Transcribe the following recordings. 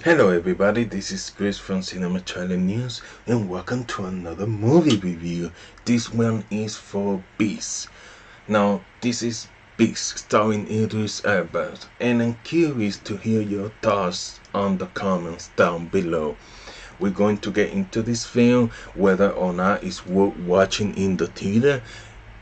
Hello everybody, this is Chris from Cinema Trailer News and welcome to another movie review. This one is for Beast. Now this is Beast starring Idris Elba and I'm curious to hear your thoughts on the comments down below. We're going to get into this film, whether or not it's worth watching in the theater,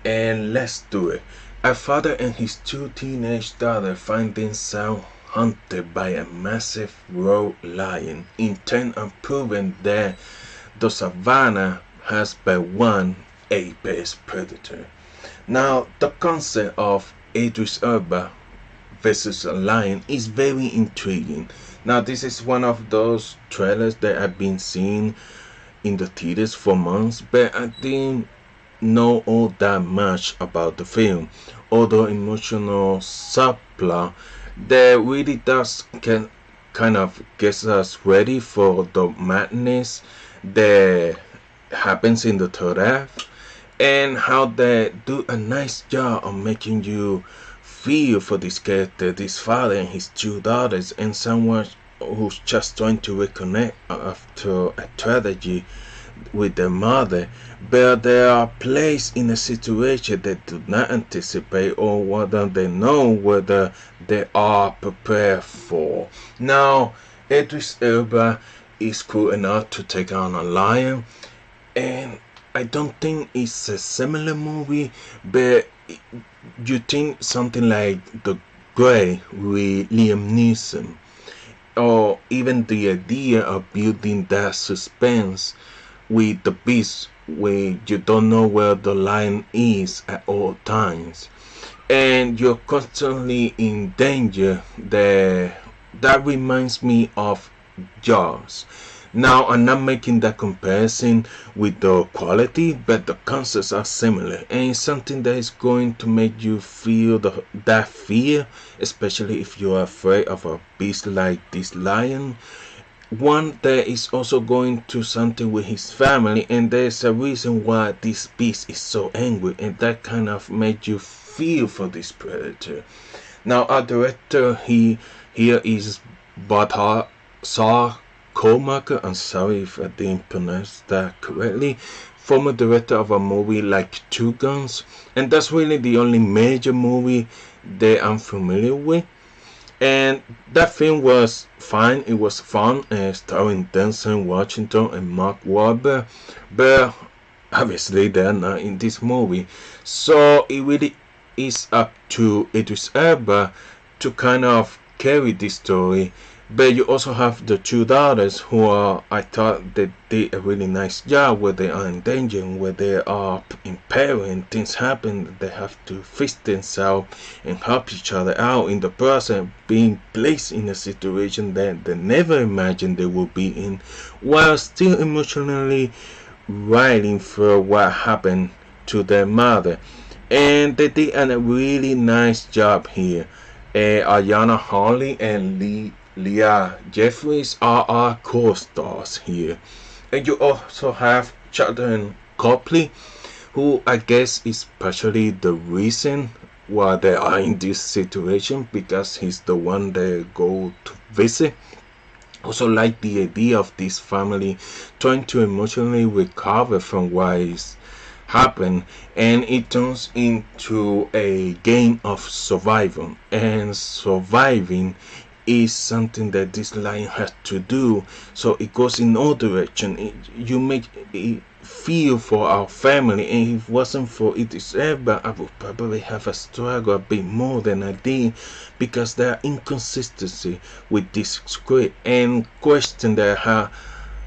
and let's do it. A father and his two teenage daughters find themselves hunted by a massive road lion, intent on proving that the savannah has but one apex predator. Now, the concept of Idris Elba versus a lion is very intriguing. Now, this is one of those trailers that I've been seeing in the theaters for months, but I didn't know all that much about the film. Although emotional subplot that really does can kind of gets us ready for the madness that happens in the third act, and how they do a nice job of making you feel for this character, this father and his two daughters, and someone who's just trying to reconnect after a tragedy with their mother, but they are placed in a situation they do not anticipate or whether they know whether they are prepared for. Now, Idris Elba is cool enough to take on a lion, and I don't think it's a similar movie, but you think something like The Grey with Liam Neeson, or even the idea of building that suspense with the beast where you don't know where the lion is at all times and you're constantly in danger. That reminds me of Jaws. Now, I'm not making that comparison with the quality, but the concepts are similar, and it's something that is going to make you feel that fear, especially if you're afraid of a beast like this lion. One that is also going to something with his family, and there's a reason why this beast is so angry, and that kind of made you feel for this predator. Now, our director here is Balthazar Comarca. I'm sorry if I didn't pronounce that correctly. Former director of a movie like Two Guns, and that's really the only major movie that I'm familiar with. And that film was fine, it was fun, starring Denzel Washington and Mark Wahlberg, but obviously they're not in this movie. So it really is up to Idris Elba to kind of carry this story. But you also have the two daughters who are, I thought they did a really nice job, where they are in danger, where they are in peril and things happen, they have to fix themselves and help each other out in the process, being placed in a situation that they never imagined they would be in, while still emotionally riding for what happened to their mother. And they did a really nice job here. Ayana Harley and Leah Jeffries are our co-stars here. And you also have Sheldon Copley, who I guess is partially the reason why they are in this situation, because he's the one they go to visit. Also like the idea of this family trying to emotionally recover from what is happened, and it turns into a game of survival, and surviving is something that this lion has to do. So it goes in all direction. You make it feel for our family, and if it wasn't for Idris Elba, I would probably have a struggle a bit more than I did, because there are inconsistency with this script and question that I have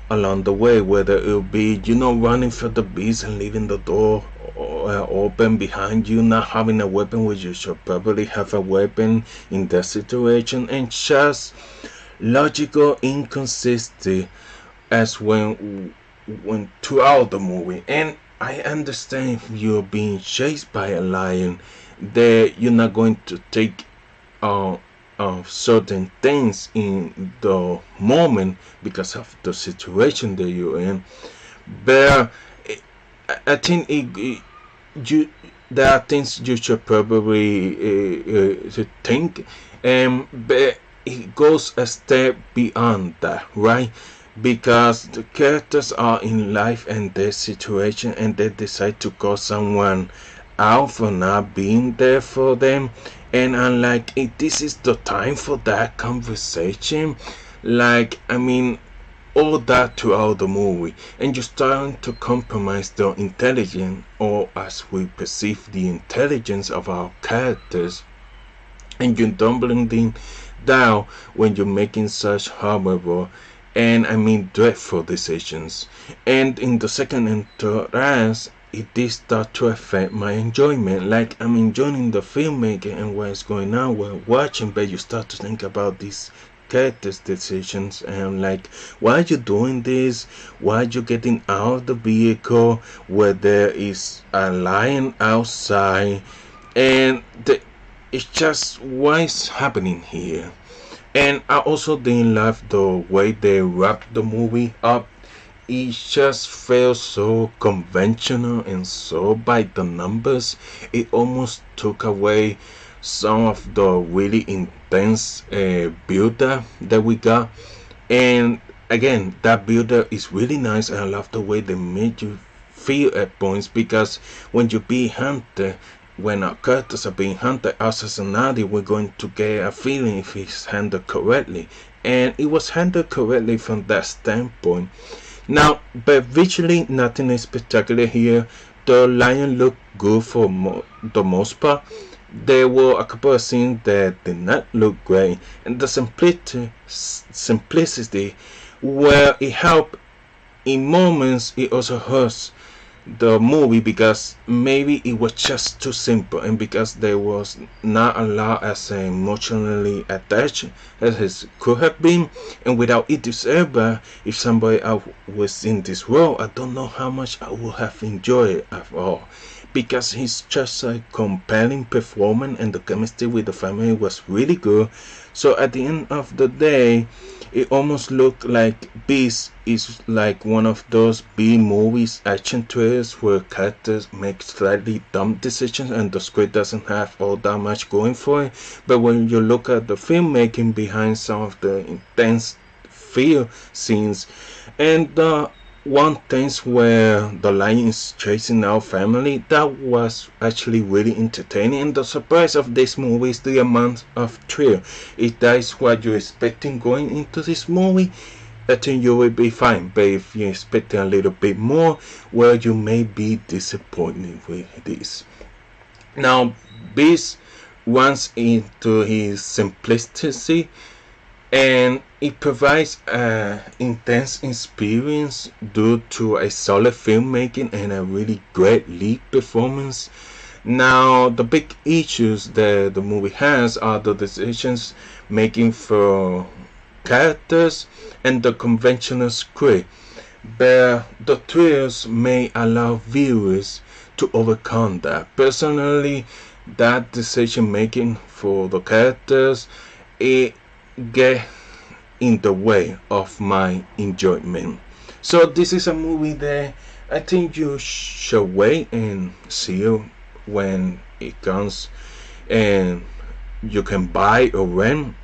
along the way, whether it'll be, running for the beast and leaving the door open behind you, not having a weapon, which you should probably have a weapon in that situation, and just logical inconsistency as when throughout the movie. And I understand if you're being chased by a lion, that you're not going to take certain things in the moment because of the situation that you're in. But I think there are things you should probably think, but it goes a step beyond that, right? Because the characters are in life and death situation, and they decide to call someone out for not being there for them. And I'm like, this is the time for that conversation. Like, I mean, all that throughout the movie, and you're starting to compromise the intelligence, or as we perceive the intelligence of our characters, and you're dumbling them down when you're making such horrible and I mean dreadful decisions. And in the second and third acts, it did start to affect my enjoyment. Like, I'm enjoying the filmmaking and what's going on while watching, but you start to think about these characters' decisions, and I'm like, why are you doing this? Why are you getting out of the vehicle where there is a lion outside? And it's just, what is happening here? And I also didn't love the way they wrapped the movie up. It just felt so conventional and so by the numbers. It almost took away some of the really intense build-up that we got. And again, that build-up is really nice, and I love the way they made you feel at points, because when you be hunted, when our characters are being hunted, us as an audience, we're going to get a feeling if it's handled correctly. And it was handled correctly from that standpoint. Now, but visually, nothing is spectacular here. The lion looked good for the most part. There were a couple of scenes that did not look great, and the simplicity, where it helped in moments, it also hurts the movie, because maybe it was just too simple, and because there was not a lot as emotionally attached as it could have been. And without Idris Elba, if somebody else was in this role, I don't know how much I would have enjoyed it at all, because he's just a compelling performance, and the chemistry with the family was really good. So at the end of the day, it almost looked like Beast is like one of those B movies, action thrillers, where characters make slightly dumb decisions and the script doesn't have all that much going for it. But when you look at the filmmaking behind some of the intense feel scenes, and the one things where the lion is chasing our family, that was actually really entertaining. And the surprise of this movie is the amount of thrill. If that is what you're expecting going into this movie, I think you will be fine. But if you're expecting a little bit more, well, you may be disappointed with this. Now, Beast runs into his simplicity, and it provides an intense experience due to a solid filmmaking and a really great lead performance. Now, the big issues that the movie has are the decisions making for characters and the conventional script, but the thrills may allow viewers to overcome that. Personally, that decision making for the characters, it get in the way of my enjoyment. So this is a movie that I think you should wait and see when it comes, and you can buy or rent,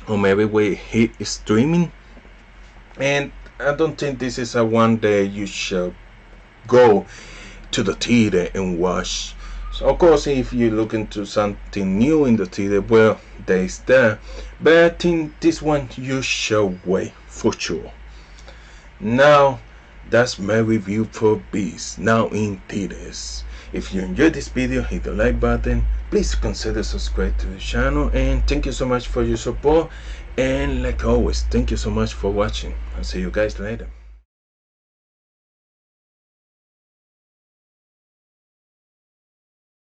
or maybe we hit streaming. And I don't think this is a one that you should go to the theater and watch. So of course, if you're looking to something new in the theater, well, there's that. But I think this one you should wait for sure. Now, that's my review for Beast, now in theaters. If you enjoyed this video, hit the like button. Please consider subscribe to the channel, and thank you so much for your support. And like always, thank you so much for watching. I'll see you guys later.